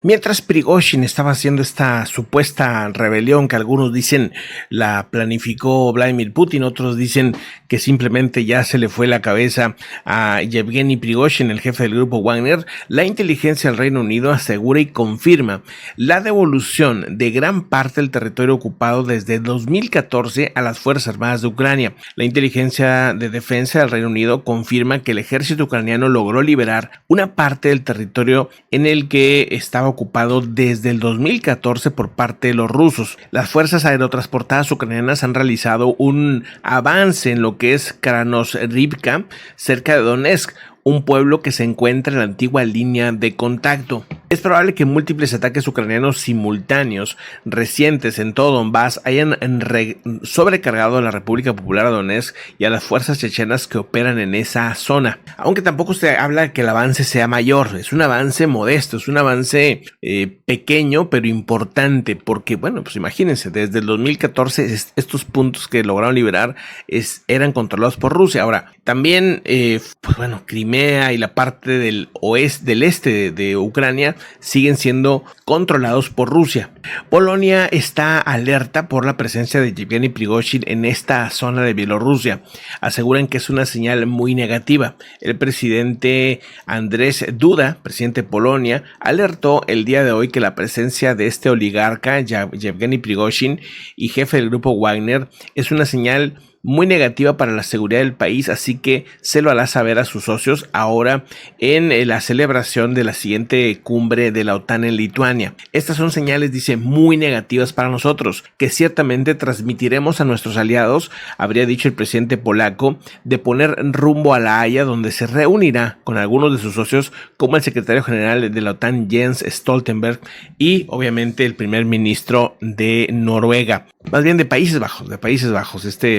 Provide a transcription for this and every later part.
Mientras Prigozhin estaba haciendo esta supuesta rebelión que algunos dicen la planificó Vladimir Putin, otros dicen que simplemente ya se le fue la cabeza a Yevgeny Prigozhin, el jefe del grupo Wagner, la inteligencia del Reino Unido asegura y confirma la devolución de gran parte del territorio ocupado desde 2014 a las Fuerzas Armadas de Ucrania. La inteligencia de defensa del Reino Unido confirma que el ejército ucraniano logró liberar una parte del territorio en el que estaba ocupado desde el 2014 por parte de los rusos. Las fuerzas aerotransportadas ucranianas han realizado un avance en lo que es Krasnoyarivka, cerca de Donetsk, un pueblo que se encuentra en la antigua línea de contacto. Es probable que múltiples ataques ucranianos simultáneos recientes en todo Donbass hayan sobrecargado a la República Popular de Donetsk y a las fuerzas chechenas que operan en esa zona. Aunque tampoco se habla de que el avance sea mayor, es un avance modesto, es un avance pequeño pero importante, porque bueno, pues imagínense, desde el 2014 estos puntos que lograron liberar eran controlados por Rusia. Ahora, también, pues bueno, Crimea y la parte del este de Ucrania siguen siendo controlados por Rusia. Polonia está alerta por la presencia de Yevgeny Prigozhin en esta zona de Bielorrusia. Aseguran que es una señal muy negativa. El presidente Andrzej Duda, presidente de Polonia, alertó el día de hoy que la presencia de este oligarca Yevgeny Prigozhin y jefe del grupo Wagner es una señal muy negativa para la seguridad del país, así que se lo hará saber a sus socios ahora en la celebración de la siguiente cumbre de la OTAN en Lituania. Estas son señales, dice, muy negativas para nosotros, que ciertamente transmitiremos a nuestros aliados, habría dicho el presidente polaco, de poner rumbo a La Haya, donde se reunirá con algunos de sus socios, como el secretario general de la OTAN Jens Stoltenberg y obviamente el primer ministro de Noruega, más bien de Países Bajos,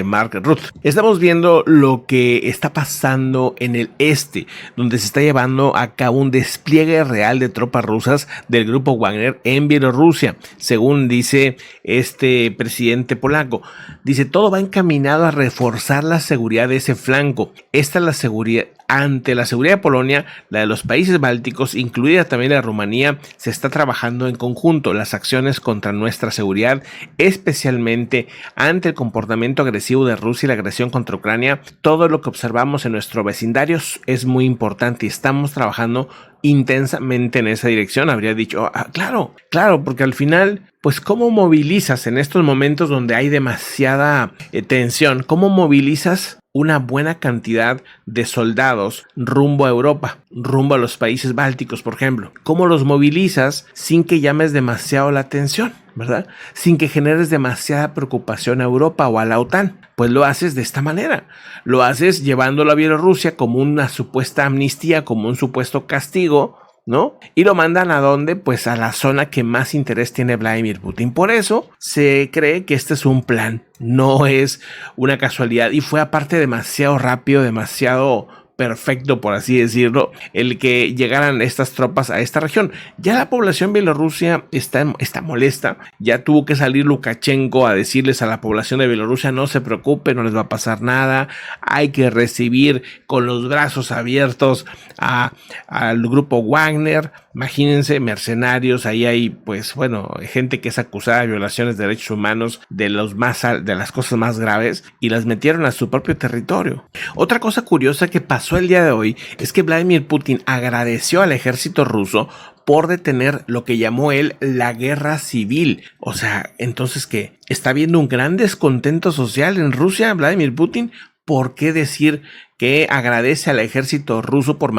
Mark Rutte. Estamos viendo lo que está pasando en el este, donde se está llevando a cabo un despliegue real de tropas rusas del grupo Wagner en Bielorrusia, según dice este presidente polaco. Dice, todo va encaminado a reforzar la seguridad de ese flanco. Esta es la seguridad. Ante la seguridad de Polonia, la de los países bálticos, incluida también la de Rumanía, se está trabajando en conjunto las acciones contra nuestra seguridad, especialmente ante el comportamiento agresivo de Rusia y la agresión contra Ucrania. Todo lo que observamos en nuestro vecindario es muy importante y estamos trabajando intensamente en esa dirección. Habría dicho, claro, porque al final, pues ¿cómo movilizas en estos momentos donde hay demasiada tensión? ¿Cómo movilizas una buena cantidad de soldados rumbo a Europa, rumbo a los países bálticos, por ejemplo? ¿Cómo los movilizas sin que llames demasiado la atención, verdad? Sin que generes demasiada preocupación a Europa o a la OTAN. Pues lo haces de esta manera. Lo haces llevándolo a Bielorrusia como una supuesta amnistía, como un supuesto castigo, ¿no? Y lo mandan a dónde? Pues a la zona que más interés tiene Vladimir Putin. Por eso se cree que este es un plan, no es una casualidad. Y fue aparte demasiado rápido, demasiado perfecto, por así decirlo, el que llegaran estas tropas a esta región. Ya la población bielorrusia está molesta. Ya tuvo que salir Lukashenko a decirles a la población de Bielorrusia, no se preocupe, no les va a pasar nada. Hay que recibir con los brazos abiertos al grupo Wagner. Imagínense, mercenarios, ahí hay, pues bueno, gente que es acusada de violaciones de derechos humanos de las cosas más graves, y las metieron a su propio territorio. Otra cosa curiosa que pasó el día de hoy es que Vladimir Putin agradeció al ejército ruso por detener lo que llamó él la guerra civil. O sea, entonces, ¿qué? ¿Está habiendo un gran descontento social en Rusia, Vladimir Putin? ¿Por qué decir que agradece al ejército ruso por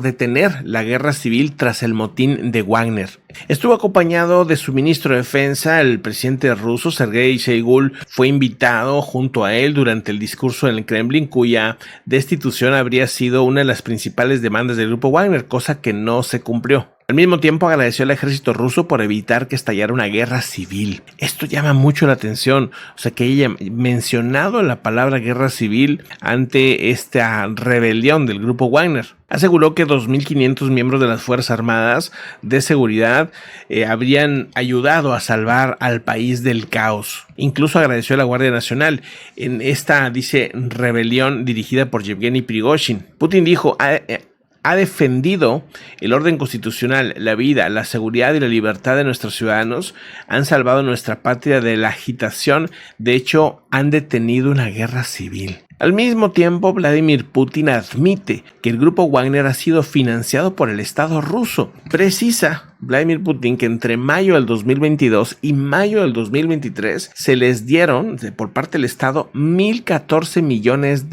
detener la guerra civil tras el motín de Wagner? Estuvo acompañado de su ministro de defensa, el presidente ruso Sergei Shoigu fue invitado junto a él durante el discurso en el Kremlin, cuya destitución habría sido una de las principales demandas del grupo Wagner, cosa que no se cumplió. Al mismo tiempo agradeció al ejército ruso por evitar que estallara una guerra civil. Esto llama mucho la atención, o sea, que haya mencionado la palabra guerra civil ante esta rebelión del grupo Wagner. Aseguró que 2.500 miembros de las Fuerzas Armadas de Seguridad habrían ayudado a salvar al país del caos. Incluso agradeció a la Guardia Nacional en esta, dice, rebelión dirigida por Yevgeny Prigozhin. Putin dijo, ha defendido el orden constitucional, la vida, la seguridad y la libertad de nuestros ciudadanos, han salvado nuestra patria de la agitación, de hecho han detenido una guerra civil. Al mismo tiempo, Vladimir Putin admite que el grupo Wagner ha sido financiado por el Estado ruso. Precisa Vladimir Putin que entre mayo del 2022 y mayo del 2023 se les dieron por parte del Estado $1,014 millones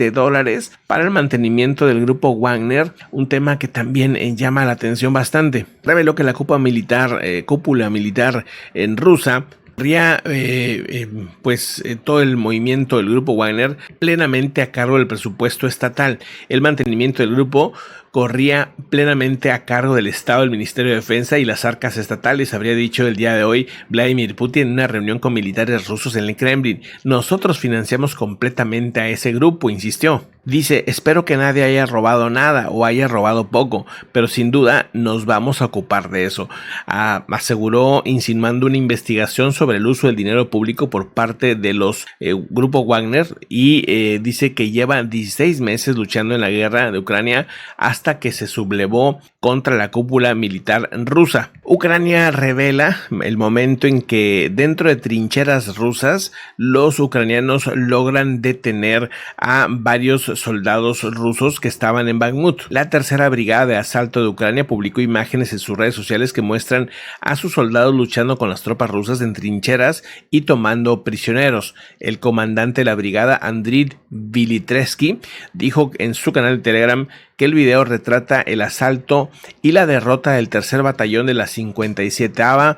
para el mantenimiento del grupo Wagner, un tema que también llama la atención bastante. Reveló que la cúpula militar en Rusia todo el movimiento del grupo Wagner plenamente a cargo del presupuesto estatal. El mantenimiento del grupo corría plenamente a cargo del Estado, del Ministerio de Defensa y las arcas estatales, habría dicho el día de hoy Vladimir Putin en una reunión con militares rusos en el Kremlin. Nosotros financiamos completamente a ese grupo, insistió. Dice, espero que nadie haya robado nada o haya robado poco, pero sin duda nos vamos a ocupar de eso. Aseguró, insinuando una investigación sobre el uso del dinero público por parte de los grupos Wagner y dice que lleva 16 meses luchando en la guerra de Ucrania hasta que se sublevó contra la cúpula militar rusa. Ucrania revela el momento en que dentro de trincheras rusas los ucranianos logran detener a varios soldados rusos que estaban en Bakhmut. La tercera brigada de asalto de Ucrania publicó imágenes en sus redes sociales que muestran a sus soldados luchando con las tropas rusas en trincheras y tomando prisioneros. El comandante de la brigada, Andriy Bilitreski, dijo en su canal de Telegram que el video retrata el asalto y la derrota del tercer batallón de la 57ª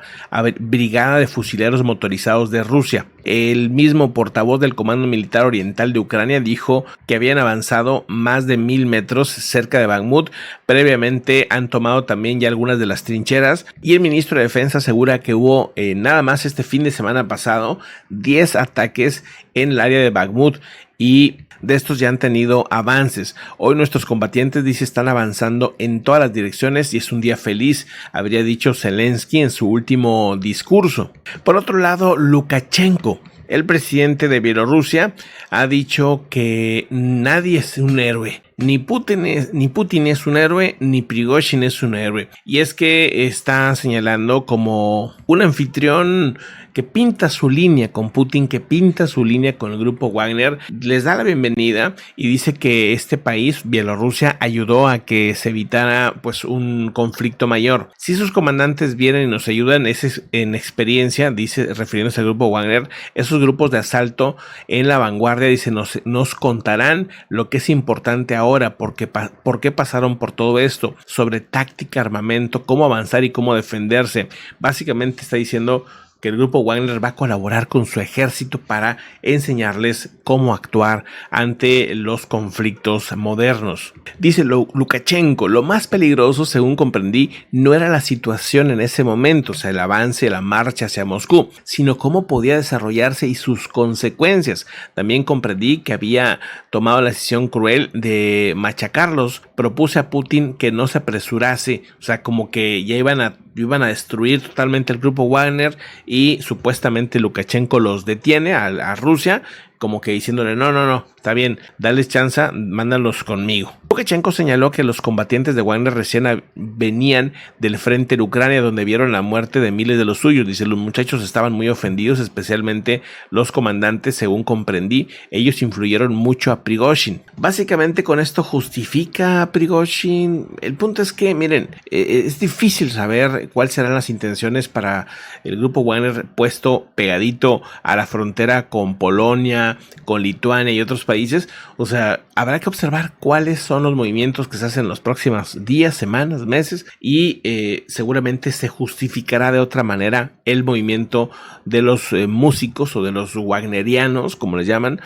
Brigada de Fusileros Motorizados de Rusia. El mismo portavoz del Comando Militar Oriental de Ucrania dijo que habían avanzado más de 1,000 metros cerca de Bakhmut. Previamente han tomado también ya algunas de las trincheras y el ministro de Defensa asegura que hubo nada más este fin de semana pasado 10 ataques en el área de Bakhmut y de estos ya han tenido avances. Hoy nuestros combatientes, dice, están avanzando en todas las direcciones y es un día feliz, habría dicho Zelensky en su último discurso. Por otro lado, Lukashenko, el presidente de Bielorrusia, ha dicho que nadie es un héroe. Ni Putin es un héroe, ni Prigozhin es un héroe. Y es que está señalando como un anfitrión que pinta su línea con Putin, que pinta su línea con el grupo Wagner, les da la bienvenida y dice que este país, Bielorrusia, ayudó a que se evitara pues un conflicto mayor. Si sus comandantes vienen y nos ayudan, es en experiencia, dice, refiriéndose al grupo Wagner, esos grupos de asalto en la vanguardia, dice, nos contarán lo que es importante ahora, por qué pasaron por todo esto, sobre táctica, armamento, cómo avanzar y cómo defenderse. Básicamente está diciendo que el grupo Wagner va a colaborar con su ejército para enseñarles cómo actuar ante los conflictos modernos. Dice Lukashenko, lo más peligroso, según comprendí, no era la situación en ese momento, o sea, el avance, la marcha hacia Moscú, sino cómo podía desarrollarse y sus consecuencias. También comprendí que había tomado la decisión cruel de machacarlos. Propuse a Putin que no se apresurase, o sea, como que ya iban a destruir totalmente el grupo Wagner y supuestamente Lukashenko los detiene a Rusia, como que diciéndole no, está bien, dales chance, mándalos conmigo. Lukashenko señaló que los combatientes de Wagner recién venían del frente de Ucrania, donde vieron la muerte de miles de los suyos. Dice, los muchachos estaban muy ofendidos, especialmente los comandantes, según comprendí. Ellos influyeron mucho a Prigozhin. Básicamente con esto justifica a Prigozhin. El punto es que, miren, es difícil saber cuáles serán las intenciones para el grupo Wagner puesto pegadito a la frontera con Polonia, con Lituania y otros países. O sea, habrá que observar cuáles son los movimientos que se hacen en los próximos días, semanas, meses y seguramente se justificará de otra manera el movimiento de los músicos o de los wagnerianos, como les llaman,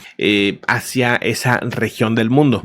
hacia esa región del mundo.